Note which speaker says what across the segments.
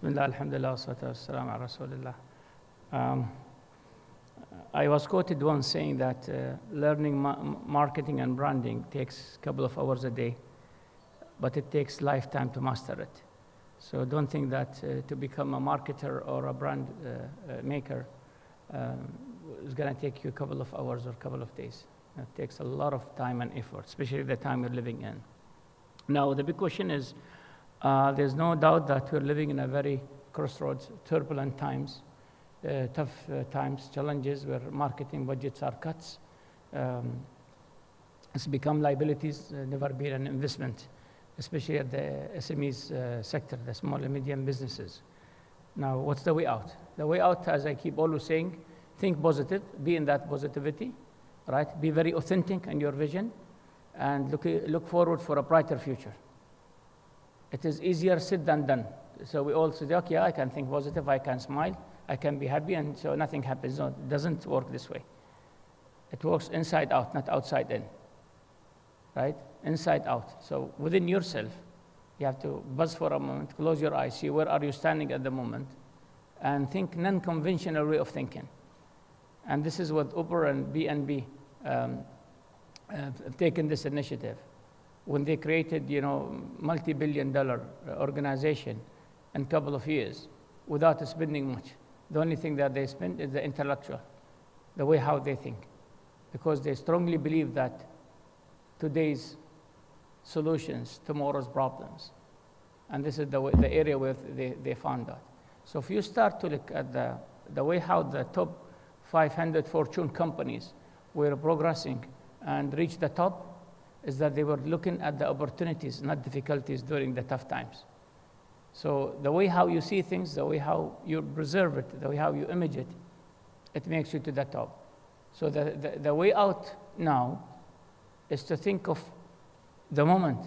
Speaker 1: Bismillah, alhamdulillah, salatu wassalam ala rasulillah. I was quoted once saying that learning marketing and branding takes a couple of hours a day, but it takes lifetime to master it. So don't think that to become a marketer or a brand maker is going to take you a couple of hours or a couple of days. It takes a lot of time and effort, especially the time you're living in. Now, the big question is, there's no doubt that we're living in a very crossroads, turbulent times, tough times, challenges where marketing budgets are cut. It's become liabilities, never been an investment, especially at the SMEs sector, the small and medium businesses. Now, what's the way out? The way out, as I keep always saying, think positive, be in that positivity, right? Be very authentic in your vision, and look forward for a brighter future. It is easier said than done. So we all say, okay, I can think positive, I can smile, I can be happy, and so nothing happens. No, it doesn't work this way. It works inside out, not outside in, right? Inside out. So within yourself, you have to buzz for a moment, close your eyes, see where are you standing at the moment, and think non-conventional way of thinking. And this is what Uber and B&B have taken this initiative. When they created, multi-billion-dollar organization in a couple of years without spending much. The only thing that they spend is the intellectual, the way how they think, because they strongly believe that today's solutions, tomorrow's problems. And this is the area where they found out. So if you start to look at the way how the top 500 Fortune companies were progressing and reached the top, is that they were looking at the opportunities, not difficulties during the tough times. So the way how you see things, the way how you preserve it, the way how you image it, it makes you to the top. So the way out now is to think of the moment,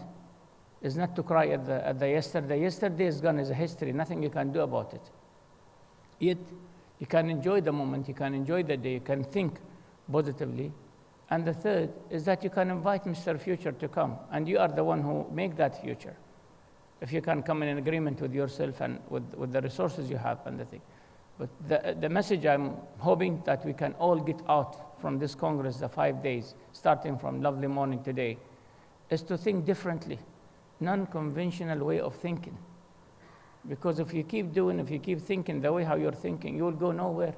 Speaker 1: is not to cry at the yesterday. Yesterday is gone, is a history, nothing you can do about it. Yet, you can enjoy the moment, you can enjoy the day, you can think positively. And the third is that you can invite Mr. Future to come, and you are the one who make that future. If you can come in an agreement with yourself and with the resources you have and the thing. But the message I'm hoping that we can all get out from this Congress, the 5 days, starting from lovely morning today, is to think differently, non-conventional way of thinking. Because if you keep thinking the way how you're thinking, you will go nowhere.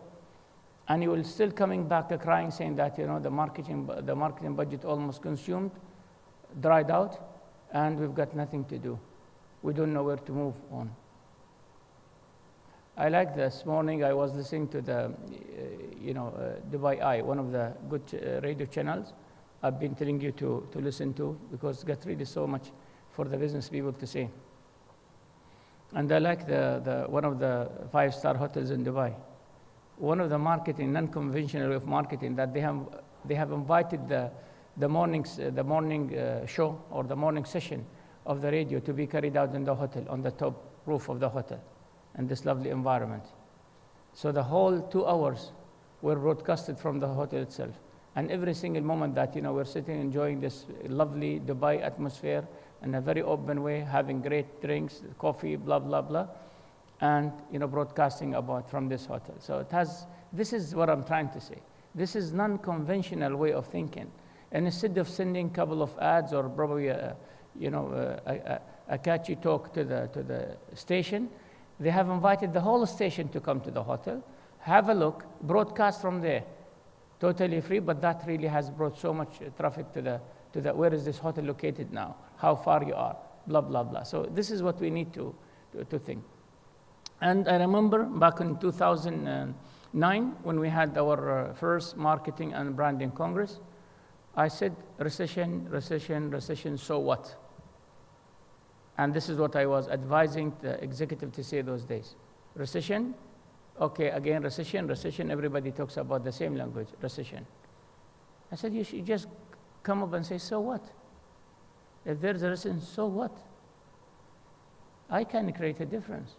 Speaker 1: And you will still coming back crying, saying that the marketing budget almost consumed, dried out, and we've got nothing to do. We don't know where to move on. I like this morning I was listening to the Dubai Eye, one of the good radio channels. I've been telling you to listen to, because it's got really so much for the business people to say. And I like one of the 5-star hotels in Dubai. One of the non-conventional way of marketing, that they have invited the morning show or the morning session of the radio to be carried out in the hotel, on the top roof of the hotel, in this lovely environment. So the whole 2 hours were broadcasted from the hotel itself. And every single moment that we're sitting enjoying this lovely Dubai atmosphere in a very open way, having great drinks, coffee, blah, blah, blah, and broadcasting about from this hotel. So this is what I'm trying to say. This is non-conventional way of thinking. And instead of sending a couple of ads or probably a catchy talk to the station, they have invited the whole station to come to the hotel, have a look, broadcast from there, totally free. But that really has brought so much traffic to the where is this hotel located now, how far you are, blah, blah, blah. So this is what we need to think. And I remember back in 2009, when we had our first marketing and branding congress, I said, recession, recession, recession, so what? And this is what I was advising the executive to say those days. Recession, okay, again, recession, recession, everybody talks about the same language, recession. I said, you should just come up and say, so what? If there's a recession, so what? I can create a difference.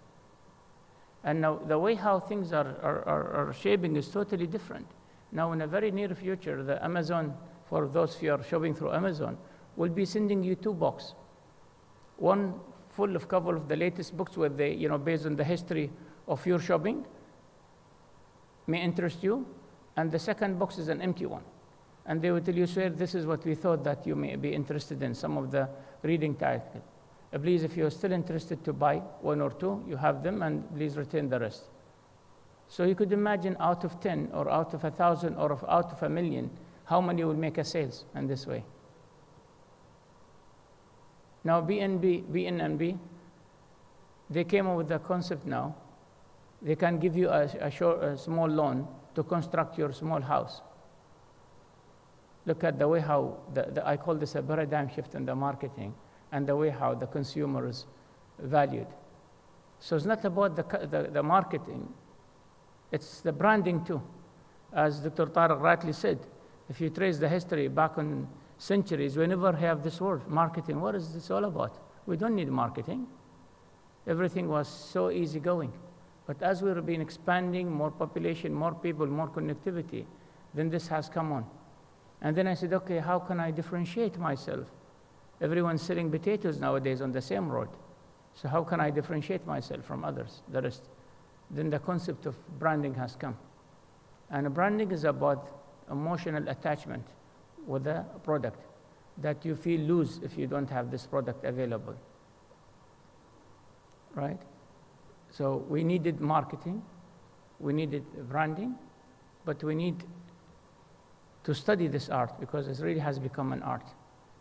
Speaker 1: And now the way how things are shaping is totally different. Now in a very near future, the Amazon, for those who are shopping through Amazon, will be sending you 2 boxes. One full of couple of the latest books where they, based on the history of your shopping, may interest you. And the second box is an empty one. And they will tell you, sir, this is what we thought that you may be interested in, some of the reading titles. Please, if you're still interested to buy one or two, you have them, and please return the rest. So you could imagine out of 10 or out of 1,000 or out of 1,000,000, how many will make a sales in this way? Now BNB, they came up with the concept now. They can give you a small loan to construct your small house. Look at the way how, I call this a paradigm shift in the marketing, and the way how the consumer is valued. So it's not about the marketing, it's the branding too. As Dr. Tariq rightly said, if you trace the history back on centuries, we never have this word, marketing. What is this all about? We don't need marketing. Everything was so easygoing. But as we've been expanding, more population, more people, more connectivity, then this has come on. And then I said, okay, how can I differentiate myself? Everyone's selling potatoes nowadays on the same road. So how can I differentiate myself from others, the rest? Then the concept of branding has come. And branding is about emotional attachment with a product that you feel lose if you don't have this product available, right? So we needed marketing, we needed branding, but we need to study this art because it really has become an art.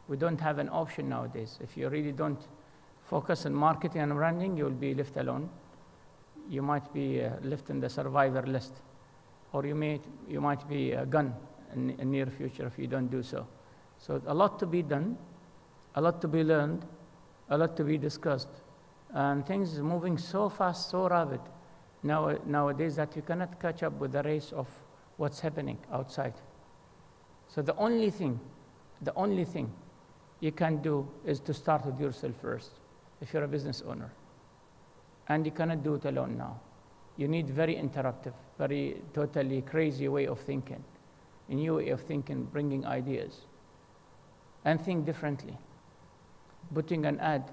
Speaker 1: We don't have an option nowadays. If you really don't focus on marketing and branding, you'll be left alone. You might be left in the survivor list, or you might be gone in near future if you don't do so. So a lot to be done, a lot to be learned, a lot to be discussed. And things are moving so fast, so rapid nowadays that you cannot catch up with the race of what's happening outside. So the only thing you can do is to start with yourself first, if you're a business owner. And you cannot do it alone now. You need very interactive, very totally crazy way of thinking, a new way of thinking, bringing ideas, and think differently. Putting an ad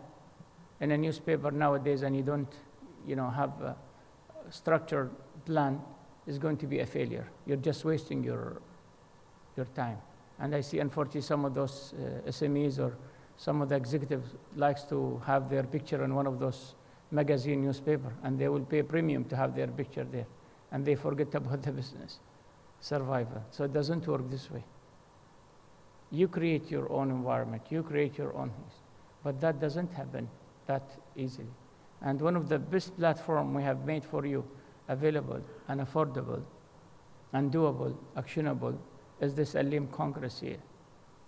Speaker 1: in a newspaper nowadays and you don't have a structured plan is going to be a failure. You're just wasting your time. And I see, unfortunately, some of those SMEs or some of the executives likes to have their picture in one of those magazine newspaper, and they will pay premium to have their picture there, and they forget about the business survival. So it doesn't work this way. You create your own environment, you create your own things, but that doesn't happen that easily. And one of the best platform we have made for you available and affordable and doable, actionable, is this Alleem Congress here.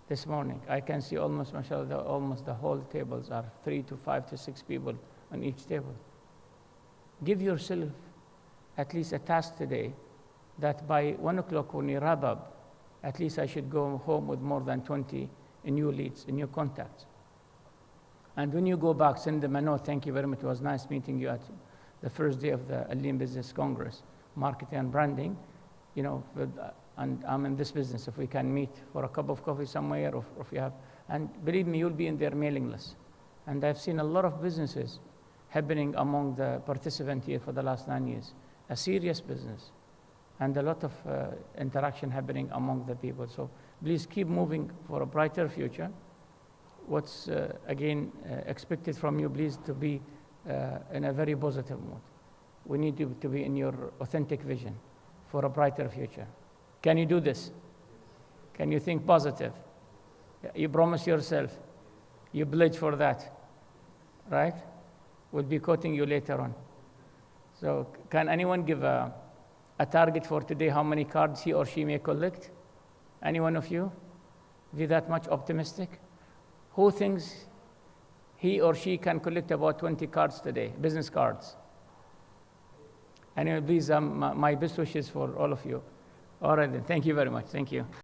Speaker 1: This morning, I can see almost, mashallah, almost the whole tables are 3 to 5 to 6 people on each table. Give yourself at least a task today that by 1 o'clock when you wrap up, at least I should go home with more than 20 new leads, new contacts. And when you go back, send them a note, thank you very much, it was nice meeting you at the first day of the Alleem Business Congress, marketing and branding, and I'm in this business, if we can meet for a cup of coffee somewhere, or if you have, and believe me, you'll be in their mailing list. And I've seen a lot of businesses happening among the participants here for the last 9 years, a serious business, and a lot of interaction happening among the people. So please keep moving for a brighter future. What's, again, expected from you, please, to be in a very positive mood. We need you to be in your authentic vision for a brighter future. Can you do this? Can you think positive? You promise yourself. You pledge for that, right? We'll be quoting you later on. So can anyone give a target for today, how many cards he or she may collect? Any one of you? Be that much optimistic? Who thinks he or she can collect about 20 cards today, business cards? Anyway, please, my best wishes for all of you. All right, then. Thank you very much. Thank you.